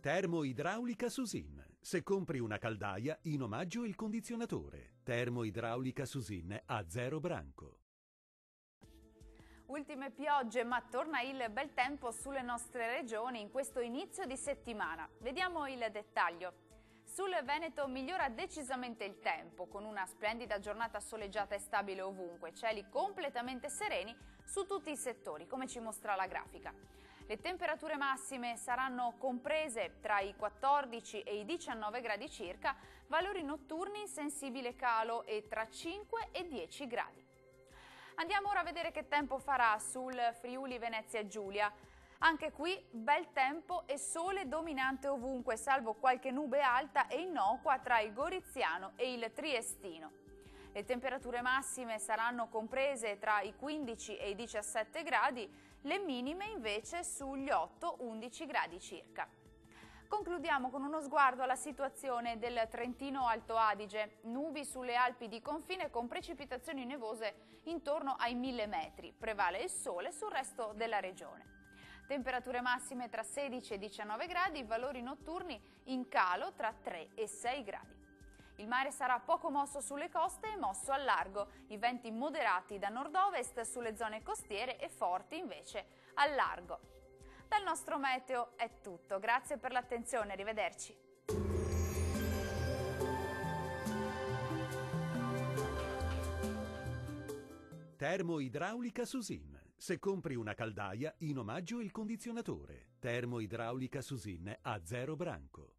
Termoidraulica Susin. Se compri una caldaia, in omaggio il condizionatore. Termoidraulica Susin a 0 branco. Ultime piogge, ma torna il bel tempo sulle nostre regioni in questo inizio di settimana. Vediamo il dettaglio. Sul Veneto migliora decisamente il tempo, con una splendida giornata soleggiata e stabile ovunque, cieli completamente sereni su tutti i settori, come ci mostra la grafica. Le temperature massime saranno comprese tra i 14 e i 19 gradi circa, valori notturni in sensibile calo e tra 5 e 10 gradi. Andiamo ora a vedere che tempo farà sul Friuli Venezia Giulia. Anche qui bel tempo e sole dominante ovunque, salvo qualche nube alta e innocua tra il Goriziano e il Triestino. Le temperature massime saranno comprese tra i 15 e i 17 gradi, le minime invece sugli 8-11 gradi circa. Concludiamo con uno sguardo alla situazione del Trentino Alto Adige. Nubi sulle Alpi di confine con precipitazioni nevose intorno ai 1000 metri. Prevale il sole sul resto della regione. Temperature massime tra 16 e 19 gradi, valori notturni in calo tra 3 e 6 gradi. Il mare sarà poco mosso sulle coste e mosso al largo, i venti moderati da nord-ovest sulle zone costiere e forti invece al largo. Dal nostro meteo è tutto, grazie per l'attenzione, arrivederci. Termoidraulica Susin. Se compri una caldaia, in omaggio il condizionatore. Termoidraulica Susin a 0 branco.